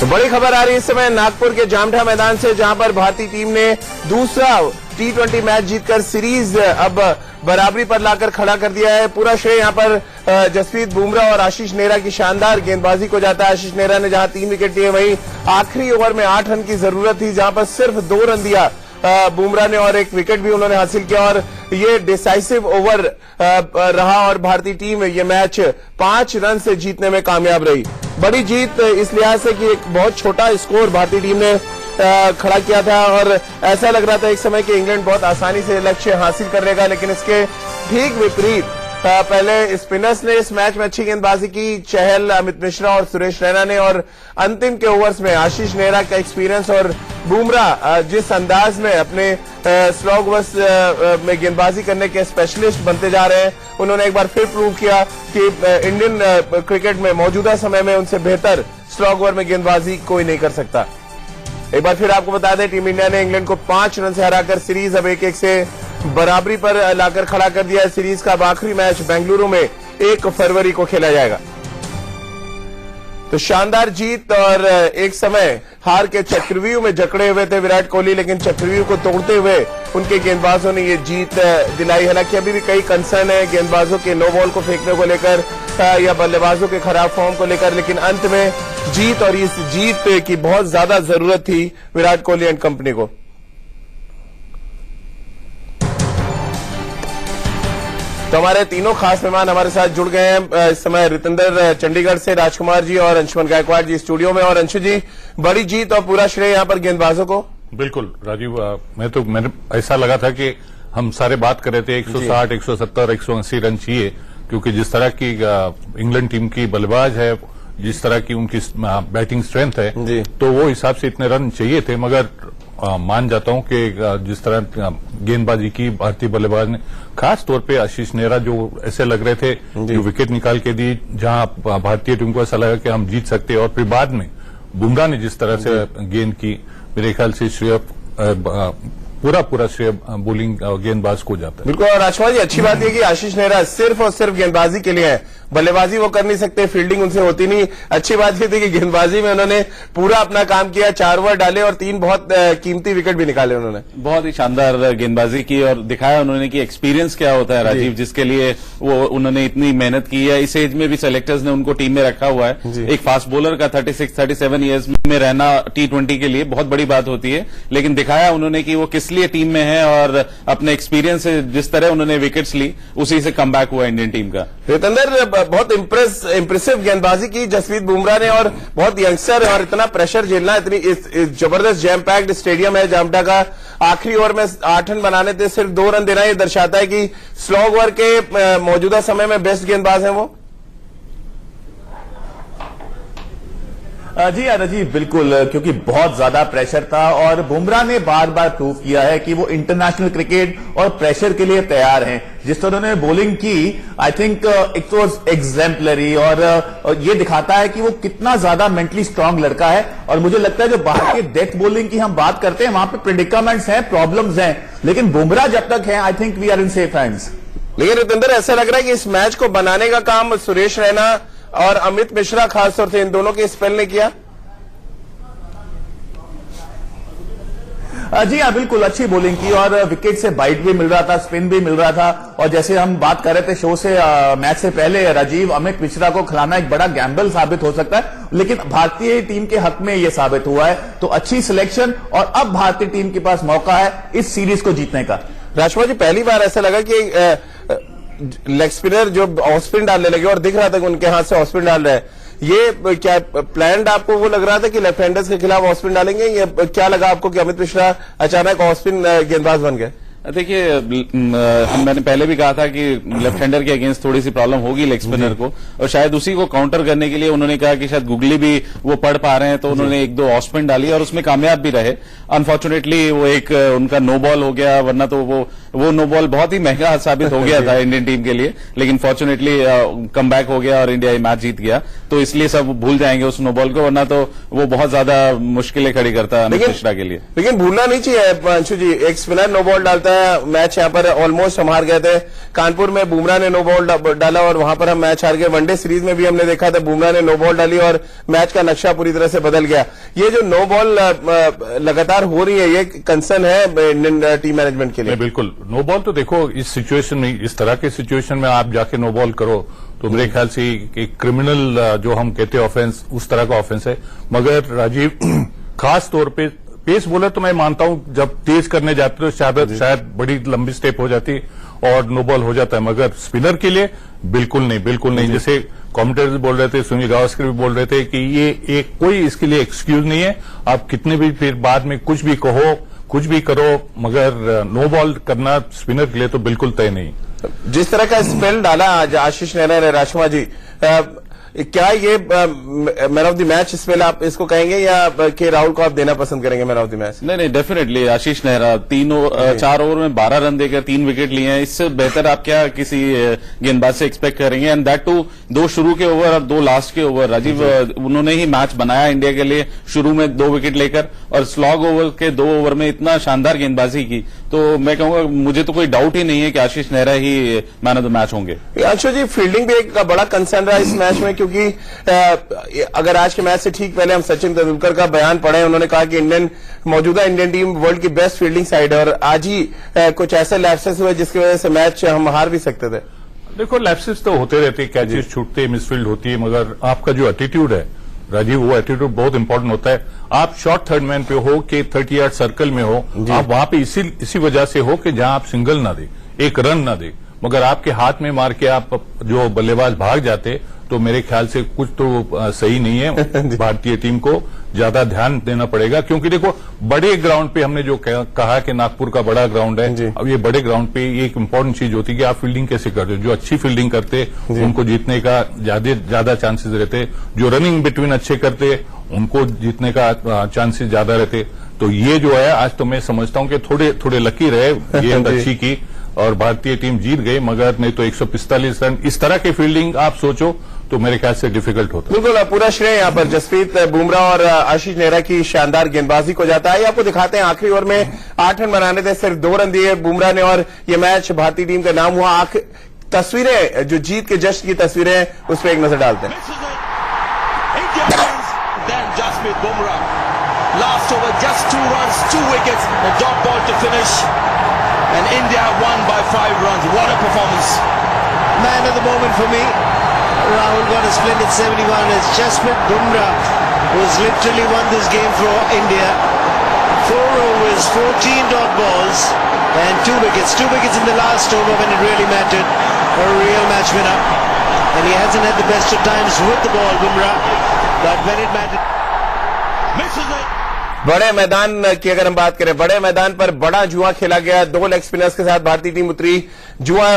तो बड़ी खबर आ रही है इस समय नागपुर के जामठा मैदान से, जहां पर भारतीय टीम ने दूसरा T20 मैच जीतकर सीरीज अब बराबरी पर लाकर खड़ा कर दिया है। पूरा श्रेय यहां पर जसप्रीत बुमराह और आशीष नेहरा की शानदार गेंदबाजी को जाता है। आशीष नेहरा ने जहां 3 विकेट लिए, वहीं आखिरी ओवर में 8 रन की जरूरत थी, जहां पर सिर्फ 2 रन दिया बुमराह ने और 1 विकेट भी उन्होंने हासिल किया और ये डिसाइसिव ओवर रहा और भारतीय टीम ये मैच 5 रन से जीतने में कामयाब रही। बड़ी जीत इस लिहाज से कि एक बहुत छोटा स्कोर भारतीय टीम ने खड़ा किया था और ऐसा लग रहा था एक समय कि इंग्लैंड बहुत आसानी से लक्ष्य हासिल कर लेगा, लेकिन इसके ठीक विपरीत पहले स्पिनर्स ने इस मैच में अच्छी गेंदबाजी की, चहल, अमित मिश्रा और सुरेश रैना ने, और अंतिम के ओवर्स में आशीष नेहरा का एक्सपीरियंस और बुमराह जिस अंदाज में अपने स्लॉग ओवर्स में गेंदबाजी करने के स्पेशलिस्ट बनते जा रहे हैं, उन्होंने एक बार फिर प्रूव किया कि इंडियन क्रिकेट में मौजूदा समय में उनसे बेहतर स्लॉग ओवर में गेंदबाजी कोई नहीं कर सकता। एक बार फिर आपको बता दें, टीम इंडिया ने इंग्लैंड को 5 रन से हराकर सीरीज अब 1-1 से बराबरी पर लाकर खड़ा कर दिया है। सीरीज का आखिरी मैच बेंगलुरु में 1 फरवरी को खेला जाएगा। तो शानदार जीत और एक समय हार के चक्रव्यूह में जकड़े हुए थे विराट कोहली, लेकिन चक्रव्यूह को तोड़ते हुए उनके गेंदबाजों ने ये जीत दिलाई। हालांकि अभी भी कई कंसर्न है गेंदबाजों के नो बॉल को फेंकने को लेकर या बल्लेबाजों के खराब फॉर्म को लेकर, लेकिन अंत में जीत और इस जीत की बहुत ज्यादा जरूरत थी विराट कोहली एंड कंपनी को। तो हमारे तीनों खास मेहमान हमारे साथ जुड़ गए हैं इस समय, रितेंद्र चंडीगढ़ से, राजकुमार जी और अंशुमन गायकवाड़ जी स्टूडियो में। और अंशु जी, बड़ी जीत और पूरा श्रेय यहाँ पर गेंदबाजों को। बिल्कुल राजीव, मैंने ऐसा लगा था कि हम सारे बात कर रहे थे 160, 170, 180 रन चाहिए, क्योंकि जिस तरह की इंग्लैंड टीम की बल्लेबाज है, जिस तरह की उनकी बैटिंग स्ट्रेंथ है, तो वो हिसाब से इतने रन चाहिए थे। मगर मान जाता हूं कि जिस तरह गेंदबाजी की भारतीय बल्लेबाज ने, खास तौर पे आशीष नेहरा, जो ऐसे लग रहे थे जो विकेट निकाल के दी, जहां भारतीय टीम को ऐसा लगा कि हम जीत सकते हैं, और फिर बाद में बुमराह ने जिस तरह से गेंद की, मेरे ख्याल से श्रेय पूरा श्रेय बॉलिंग गेंदबाज को जाता है। बिल्कुल, और राजकुमार जी, अच्छी बात यह कि आशीष नेहरा सिर्फ और सिर्फ गेंदबाजी के लिए है, बल्लेबाजी वो कर नहीं सकते, फील्डिंग उनसे होती नहीं। अच्छी बात यह थी कि गेंदबाजी में उन्होंने पूरा अपना काम किया, 4 ओवर डाले और 3 बहुत कीमती विकेट भी निकाले उन्होंने। बहुत ही शानदार गेंदबाजी की और दिखाया उन्होंने कि एक्सपीरियंस क्या होता है राजीव, जिसके लिए वो उन्होंने इतनी मेहनत की है। इस एज में भी सेलेक्टर्स ने उनको टीम में रखा हुआ है। एक फास्ट बॉलर का 36-37 ईयर्स में रहना T20 के लिए बहुत बड़ी बात होती है, लेकिन दिखाया उन्होंने कि वो किस लिए टीम में है और अपने एक्सपीरियंस से जिस तरह उन्होंने विकेट्स ली, उसी से कम बैक हुआ इंडियन टीम का। रितेंद्र, बहुत इंप्रेसिव गेंदबाजी की जसप्रीत बुमराह ने, और बहुत यंगस्टर और इतना प्रेशर झेलना, इतनी इस जबरदस्त जैम पैक्ड स्टेडियम है जामठा का, आखिरी ओवर में 8 रन बनाने थे, सिर्फ 2 रन देना, ये दर्शाता है कि स्लॉग ओवर के मौजूदा समय में बेस्ट गेंदबाज हैं वो। जी राजीव, बिल्कुल, क्योंकि बहुत ज्यादा प्रेशर था और बुमराह ने बार बार प्रूव किया है कि वो इंटरनेशनल क्रिकेट और प्रेशर के लिए तैयार हैं। जिस तरह उन्होंने बॉलिंग की, I think it was exemplary, और ये दिखाता है कि वो कितना ज्यादा मेंटली स्ट्रांग लड़का है। और मुझे लगता है जो बाहर के डेथ बॉलिंग की हम बात करते हैं, वहां पे प्रेडिकामेंट्स हैं, प्रॉब्लम्स हैं, लेकिन बुमराह जब तक है, I think we are in safe hands. लेकिन रितेंद्र, ऐसा लग रहा है कि इस मैच को बनाने का काम सुरेश रैना और अमित मिश्रा खासतौर से, इन दोनों के स्पेल ने किया। जी हाँ, बिल्कुल, अच्छी बॉलिंग की और विकेट से बाइट भी मिल रहा था, स्पिन भी मिल रहा था। और जैसे हम बात कर रहे थे शो से मैच से पहले राजीव, अमित मिश्रा को खिलाना एक बड़ा गैम्बल साबित हो सकता है, लेकिन भारतीय टीम के हक में यह साबित हुआ है। तो अच्छी सिलेक्शन, और अब भारतीय टीम के पास मौका है इस सीरीज को जीतने का। राजकुमार जी, पहली बार ऐसा लगा कि लेग स्पिनर जो ऑफ स्पिन डालने लगे, और दिख रहा था कि उनके हाथ से ऑफ स्पिन डाल रहे हैं, ये क्या प्लान्ड आपको वो लग रहा था कि लेफ्ट हैंडर्स के खिलाफ ऑफ स्पिन डालेंगे, या क्या लगा आपको कि अमित मिश्रा अचानक ऑफ स्पिन गेंदबाज बन गए? देखिए, मैंने पहले भी कहा था कि लेफ्ट हैंडर के अगेंस्ट थोड़ी सी प्रॉब्लम होगी लेग स्पिनर को, और शायद उसी को काउंटर करने के लिए उन्होंने कहा कि शायद गुगली भी वो पढ़ पा रहे हैं, तो उन्होंने 1-2 ऑफ स्पिन डाली और उसमें कामयाब भी रहे। अनफॉर्चुनेटली वो एक उनका नो बॉल हो गया, वरना तो वो नो बॉल बहुत ही महंगा साबित हो गया था इंडियन टीम के लिए, लेकिन फॉर्चुनेटली कम बैक हो गया और इंडिया ये मैच जीत गया। तो इसलिए सब भूल जाएंगे उस नो बॉल को, वरना तो वो बहुत ज्यादा मुश्किलें खड़ी करता अमित मिश्रा के लिए। लेकिन भूलना नहीं चाहिए अंशु जी, एक स्पिनर नो बॉल डालता लगता है मैच यहाँ पर ऑलमोस्ट हम हार गए थे। कानपुर में बुमराह ने नो बॉल डाला और वहां पर हम मैच हार गए। वनडे सीरीज में भी हमने देखा था बुमराह ने नो बॉल डाली और मैच का नक्शा पूरी तरह से बदल गया। ये जो नो बॉल लगातार हो रही है, ये कंसर्न है इंडियन टीम मैनेजमेंट के लिए? बिल्कुल, नो बॉल तो देखो इस सिचुएशन में, इस तरह के सिचुएशन में आप जाके नो बॉल करो तो मेरे ख्याल से एक क्रिमिनल जो हम कहते हैं ऑफेंस, उस तरह का ऑफेंस है। मगर राजीव खास तौर पे पेस बॉलर तो मैं मानता हूं जब तेज करने जाते तो शायद बड़ी लंबी स्टेप हो जाती और नो बॉल हो जाता है, मगर स्पिनर के लिए बिल्कुल नहीं। जैसे कमेंटेटर्स बोल रहे थे, सुनील गावस्कर भी बोल रहे थे कि ये एक कोई इसके लिए एक्सक्यूज नहीं है। आप कितने भी फिर बाद में कुछ भी कहो, कुछ भी करो, मगर नो बॉल करना स्पिनर के लिए तो बिल्कुल तय नहीं। जिस तरह का स्पेल डाला आज आशीष नेहरा ने, राशमा जी, क्या ये man of the match spell आप इसको कहेंगे या के राहुल को आप देना पसंद करेंगे मैन ऑफ द मैच? नहीं, डेफिनेटली आशीष नेहरा 4 ओवर में 12 रन देकर 3 विकेट लिए हैं। इससे बेहतर आप क्या किसी गेंदबाज से एक्सपेक्ट करेंगे? एंड दैट टू 2 शुरू के ओवर और 2 लास्ट के ओवर। राजीव, उन्होंने ही मैच बनाया इंडिया के लिए, शुरू में 2 विकेट लेकर और स्लॉग ओवर के 2 ओवर में इतना शानदार गेंदबाजी की। तो मैं कहूंगा मुझे तो कोई डाउट ही नहीं है कि आशीष नेहरा ही मैन ऑफ द मैच होंगे। अंशु जी, फील्डिंग भी एक बड़ा कंसर्न रहा इस मैच में, क्योंकि अगर आज के मैच से ठीक पहले हम सचिन तेंदुलकर का बयान पढ़े, उन्होंने कहा कि मौजूदा इंडियन टीम वर्ल्ड की बेस्ट फील्डिंग साइड है और आज ही कुछ ऐसे लैप्सेस हुए जिसकी वजह से मैच हम हार भी सकते थे। देखो, लैप्सेस तो होते रहते, कैचेस छूटते, मिसफील्ड होती है, मगर आपका जो एटीट्यूड है राजीव, वो एटीट्यूड बहुत इंपॉर्टेंट होता है। आप शॉर्ट थर्ड मैन पे हो कि 30 यार्ड सर्कल में हो, आप वहां पे इसी वजह से हो कि जहां आप सिंगल ना दे, एक रन ना दे, मगर आपके हाथ में मार के आप जो बल्लेबाज भाग जाते तो मेरे ख्याल से कुछ तो सही नहीं है। भारतीय टीम को ज्यादा ध्यान देना पड़ेगा, क्योंकि देखो बड़े ग्राउंड पे हमने जो कहा कि नागपुर का बड़ा ग्राउंड है, अब ये बड़े ग्राउंड पे एक इंपॉर्टेंट चीज होती है कि आप फील्डिंग कैसे करते हो। जो अच्छी फील्डिंग करते उनको जीतने का ज्यादा चांसेस रहते, जो रनिंग बिटवीन अच्छे करते उनको जीतने का चांसेस ज्यादा रहते। तो ये जो है आज तो मैं समझता हूं कि थोड़े लकी रहे, गेंद अच्छी की और भारतीय टीम जीत गई, मगर नहीं तो 145 रन इस तरह की फील्डिंग आप सोचो तो मेरे ख्याल से डिफिकल्ट होता है। बिल्कुल, पूरा श्रेय यहाँ पर जसप्रीत बुमराह और आशीष नेहरा की शानदार गेंदबाजी को जाता है। आपको दिखाते हैं आखिरी ओवर में 8 रन बनाने थे, सिर्फ 2 रन दिए बुमराह ने और ये मैच भारतीय टीम का नाम हुआ। तस्वीरें जो जीत के जश्न की तस्वीरें हैं उस पर एक नजर डालते हैं। Last over, just 2 runs, 2 wickets, a dot ball to finish, and India won by 5 runs. What a performance! Man of the moment for me. Rahul got a splendid 71. It's Jasprit Bumrah who's literally won this game for India. 4 overs, 14 dot balls, and 2 wickets. 2 wickets in the last over when it really mattered. A real match winner. And he hasn't had the best of times with the ball, Bumrah, but when it mattered. Misses it. बड़े मैदान की अगर हम बात करें, बड़े मैदान पर बड़ा जुआ खेला गया। 2 लेग स्पिनर्स के साथ भारतीय टीम उतरी, जुआ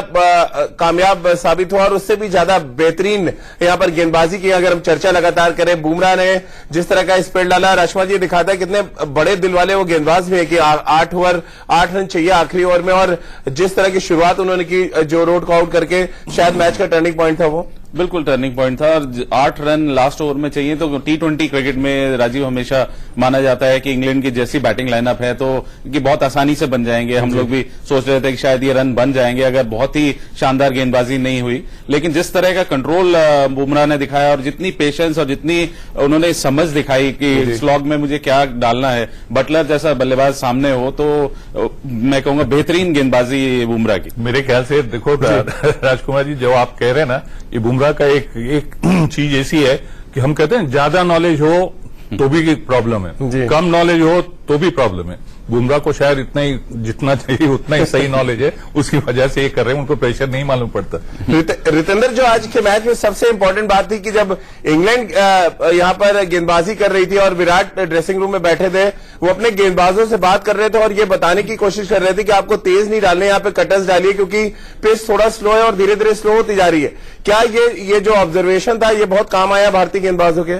कामयाब साबित हुआ और उससे भी ज्यादा बेहतरीन यहां पर गेंदबाजी की अगर हम चर्चा लगातार करें, बुमराह ने जिस तरह का स्पेल डाला, रश्मा जी दिखाता है कितने बड़े दिल वाले वो गेंदबाज भी है कि 8 ओवर 8 रन चाहिए आखिरी ओवर में, और जिस तरह की शुरुआत उन्होंने की जो रोड को आउट करके शायद मैच का टर्निंग पॉइंट था, वो बिल्कुल टर्निंग पॉइंट था। और 8 रन लास्ट ओवर में चाहिए तो T20 क्रिकेट में राजीव हमेशा माना जाता है कि इंग्लैंड की जैसी बैटिंग लाइनअप है तो कि बहुत आसानी से बन जाएंगे। हम लोग भी सोच रहे थे कि शायद ये रन बन जाएंगे अगर बहुत ही शानदार गेंदबाजी नहीं हुई, लेकिन जिस तरह का कंट्रोल बुमराह ने दिखाया और जितनी पेशेंस और जितनी उन्होंने समझ दिखाई कि स्लॉग में मुझे क्या डालना है, बटलर जैसा बल्लेबाज सामने हो, तो मैं कहूंगा बेहतरीन गेंदबाजी बुमराह की। मेरे ख्याल से देखो राजकुमार जी, जो आप कह रहे हैं ना, ये बुमराह का एक चीज ऐसी है कि हम कहते हैं ज्यादा नॉलेज हो तो भी प्रॉब्लम है, कम नॉलेज हो तो भी प्रॉब्लम है। बुमराह को शायद इतना ही जितना चाहिए उतना ही सही नॉलेज है, उसकी वजह से ये कर रहे हैं, उनको प्रेशर नहीं मालूम पड़ता। रितेंद्र, जो आज के मैच में सबसे इंपॉर्टेंट बात थी कि जब इंग्लैंड यहां पर गेंदबाजी कर रही थी और विराट ड्रेसिंग रूम में बैठे थे, वो अपने गेंदबाजों से बात कर रहे थे और ये बताने की कोशिश कर रहे थे कि आपको तेज नहीं डालने, यहाँ पे कटर्स डालिए क्योंकि पिच थोड़ा स्लो है और धीरे धीरे स्लो होती जा रही है। क्या ये जो ऑब्जर्वेशन था ये बहुत काम आया भारतीय गेंदबाजों के?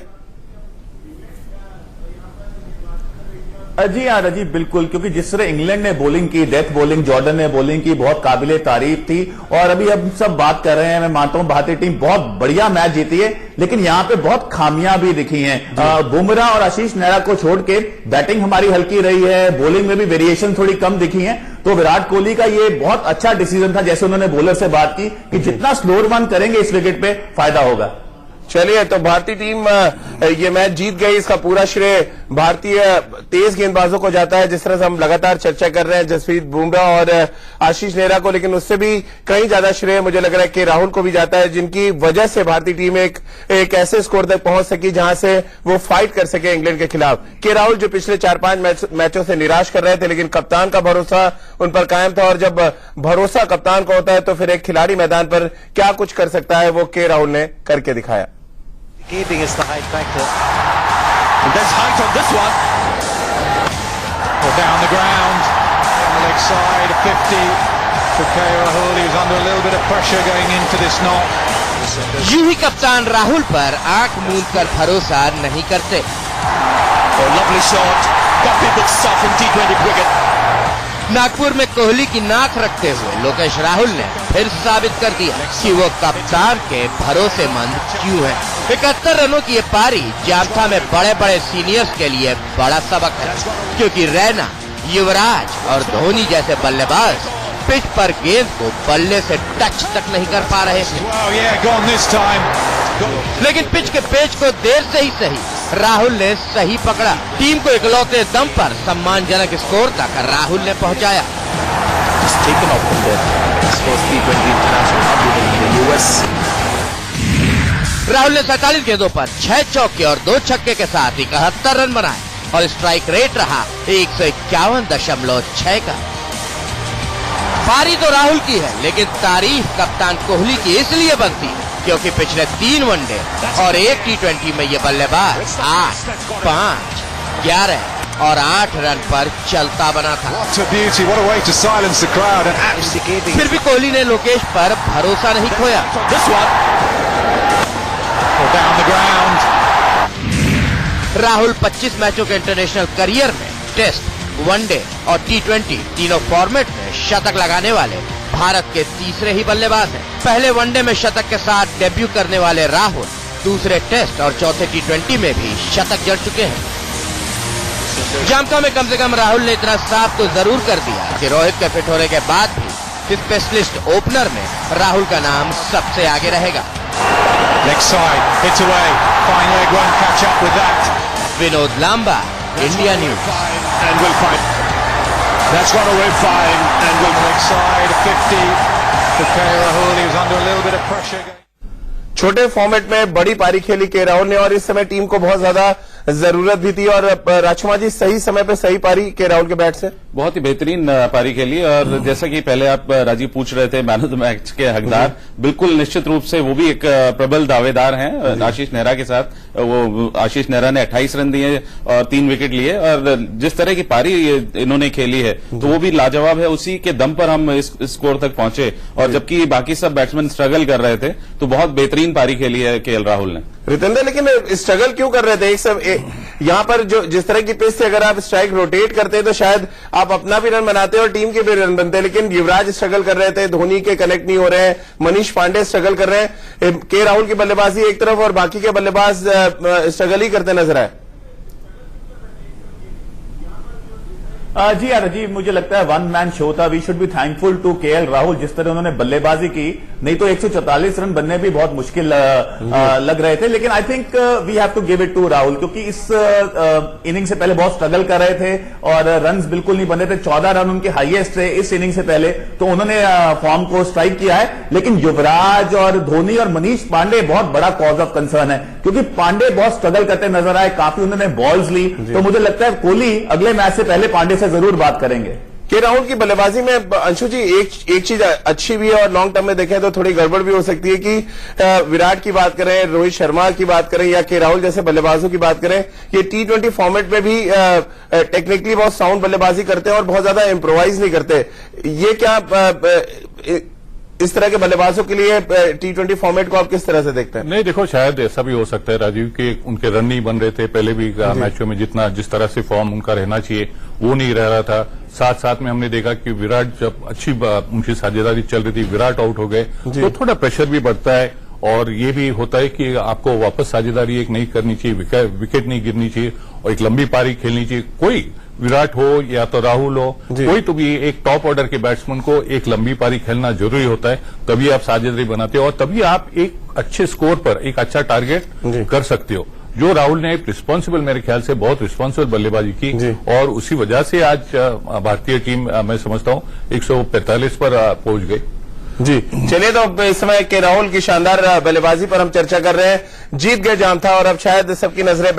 जी हाँ रजी, बिल्कुल, क्योंकि जिस तरह इंग्लैंड ने बॉलिंग की, डेथ बॉलिंग, जॉर्डन ने बॉलिंग की, बहुत काबिले तारीफ थी। और अभी हम सब बात कर रहे हैं, मैं मानता हूं भारतीय टीम बहुत बढ़िया मैच जीती है, लेकिन यहां पे बहुत खामियां भी दिखी हैं। बुमराह और आशीष नेहरा को छोड़ के बैटिंग हमारी हल्की रही है, बॉलिंग में भी वेरिएशन थोड़ी कम दिखी है। तो विराट कोहली का ये बहुत अच्छा डिसीजन था, जैसे उन्होंने बॉलर से बात की कि जितना स्लो रन करेंगे इस विकेट पे फायदा होगा। चलिए, तो भारतीय टीम ये मैच जीत गई। इसका पूरा श्रेय भारतीय तेज गेंदबाजों को जाता है, जिस तरह से हम लगातार चर्चा कर रहे हैं जसप्रीत बुमराह और आशीष नेहरा को, लेकिन उससे भी कहीं ज्यादा श्रेय मुझे लग रहा है के राहुल को भी जाता है, जिनकी वजह से भारतीय टीम एक ऐसे स्कोर तक पहुंच सकी जहां से वो फाइट कर सके इंग्लैंड के खिलाफ। के राहुल जो पिछले 4-5 मैचों से निराश कर रहे थे, लेकिन कप्तान का भरोसा उन पर कायम था, और जब भरोसा कप्तान का होता है तो फिर एक खिलाड़ी मैदान पर क्या कुछ कर सकता है वो के राहुल ने करके दिखाया। Keeping is the height factor. And there's height on this one. Down the ground, on the leg side, 50 for K. Rahul. He was under a little bit of pressure going into this knock. यूं ही कप्तान राहुल पर आंख मूंद कर भरोसा नहीं करते। Oh, lovely shot. Got people stuff in T20 cricket. Nagpur में कोहली की नाक रखते हुए लोकेश राहुल ने फिर साबित कर दिया कि वो कप्तान के भरोसेमंद क्यों है। 71 रनों की ये पारी जामठा में बड़े बड़े सीनियर्स के लिए बड़ा सबक है, क्योंकि रैना, युवराज और धोनी जैसे बल्लेबाज पिच पर गेंद को बल्ले से टच तक नहीं कर पा रहे थे। Wow, yeah, gone this time. लेकिन पिच के पेच को देर से ही सही राहुल ने सही पकड़ा। टीम को इकलौते दम पर सम्मानजनक स्कोर तक राहुल ने पहुंचाया। राहुल ने 47 गेंदों पर 6 चौके और 2 छक्के के साथ 71 रन बनाए और स्ट्राइक रेट रहा 151.6 का। पारी तो राहुल की है, लेकिन तारीफ कप्तान कोहली की इसलिए बनती है क्योंकि पिछले 3 वनडे और 1 T20 में ये बल्लेबाज 8, 5, 11 और 8 रन पर चलता बना था। फिर भी कोहली ने लोकेश पर भरोसा नहीं खोया। राहुल 25 मैचों के इंटरनेशनल करियर में टेस्ट, वनडे और T20 तीनों फॉर्मेट में शतक लगाने वाले भारत के तीसरे ही बल्लेबाज हैं। पहले वनडे में शतक के साथ डेब्यू करने वाले राहुल दूसरे टेस्ट और चौथे T20 में भी शतक जड़ चुके हैं। जामठा में कम से कम राहुल ने इतना साफ तो जरूर कर दिया कि रोहित के फिट होने के बाद भी स्पेशलिस्ट ओपनर में राहुल का नाम सबसे आगे रहेगा। Vinod Lamba, India news. That's got away fine and will leg side 50 for K. Rahul. He was under a little bit of pressure. छोटे फॉर्मेट में बड़ी पारी खेली के राहुल ने, और इस समय टीम को बहुत ज्यादा जरूरत भी थी। और राजकुमार जी, सही समय पे सही पारी के राहुल के बैट से बहुत ही बेहतरीन पारी खेली। और जैसा कि पहले आप राजीव पूछ रहे थे, मैन ऑफ द मैच के हकदार बिल्कुल निश्चित रूप से वो भी एक प्रबल दावेदार हैं आशीष नेहरा के साथ। वो आशीष नेहरा ने 28 रन दिए और 3 विकेट लिए, और जिस तरह की पारी इन्होंने खेली है तो वो भी लाजवाब है। उसी के दम पर हम इस स्कोर तक पहुंचे, और जबकि बाकी सब बैट्समैन स्ट्रगल कर रहे थे तो बहुत बेहतरीन पारी खेली है के राहुल ने। रितेंद्र, लेकिन स्ट्रगल क्यों कर रहे थे? एक सब यहाँ पर जो जिस तरह की पिच से अगर आप स्ट्राइक रोटेट करते तो शायद आप अपना भी रन बनाते और टीम के भी रन बनते, लेकिन युवराज स्ट्रगल कर रहे थे, धोनी के कनेक्ट नहीं हो रहे हैं, मनीष पांडे स्ट्रगल कर रहे हैं, के राहुल की बल्लेबाजी एक तरफ और बाकी के बल्लेबाज स्ट्रगल ही करते नजर आए। जी राजीव, मुझे लगता है वन मैन शो था। We should be thankful to KL Rahul, जिस तरह उन्होंने बल्लेबाजी की, नहीं तो 144 रन बनने भी बहुत मुश्किल लग रहे थे। लेकिन I think we have to give it to Rahul, क्योंकि इस इनिंग से पहले बहुत स्ट्रगल कर रहे थे और रन्स बिल्कुल नहीं बन रहे थे। 14 रन उनके हाईएस्ट थे इस इनिंग से पहले, तो उन्होंने फॉर्म को स्ट्राइक किया है। लेकिन युवराज और धोनी और मनीष पांडे बहुत बड़ा कॉज ऑफ कंसर्न है, क्योंकि पांडे बहुत स्ट्रगल करते नजर आए, काफी उन्होंने बॉल्स ली। तो मुझे लगता है कोहली अगले मैच से पहले पांडे से जरूर बात करेंगे। के राहुल की बल्लेबाजी में अंशु जी एक चीज अच्छी भी है और लॉन्ग टर्म में देखें तो थोड़ी गड़बड़ भी हो सकती है कि विराट की बात करें, रोहित शर्मा की बात करें या के राहुल जैसे बल्लेबाजों की बात करें, ये T20 फॉर्मेट में भी टेक्निकली बहुत साउंड बल्लेबाजी करते हैं और बहुत ज्यादा इम्प्रोवाइज नहीं करते। ये क्या इस तरह के बल्लेबाजों के लिए T20 फॉर्मेट को आप किस तरह से देखते हैं? नहीं, देखो, शायद ऐसा भी हो सकता है राजीव कि उनके रन नहीं बन रहे थे पहले भी मैचों में, जिस तरह से फॉर्म उनका रहना चाहिए वो नहीं रह रहा था। साथ साथ में हमने देखा कि विराट जब अच्छी उनकी साझेदारी चल रही थी, विराट आउट हो गए तो थोड़ा प्रेशर भी बढ़ता है, और ये भी होता है कि आपको वापस साझेदारी एक नहीं करनी चाहिए, विकेट नहीं गिरनी चाहिए और एक लंबी पारी खेलनी चाहिए। कोई विराट हो या तो राहुल हो, कोई तो भी एक टॉप ऑर्डर के बैट्समैन को एक लंबी पारी खेलना जरूरी होता है, तभी आप साझेदारी बनाते हो और तभी आप एक अच्छे स्कोर पर एक अच्छा टारगेट कर सकते हो। जो राहुल ने रिस्पॉन्सिबल, मेरे ख्याल से बहुत रिस्पॉन्सिबल बल्लेबाजी की और उसी वजह से आज भारतीय टीम मैं समझता हूं 145 पर पहुंच गई। जी चलिए, तो इस समय के राहुल की शानदार बल्लेबाजी पर हम चर्चा कर रहे हैं। जीत गए जाम था और अब शायद सबकी नजरें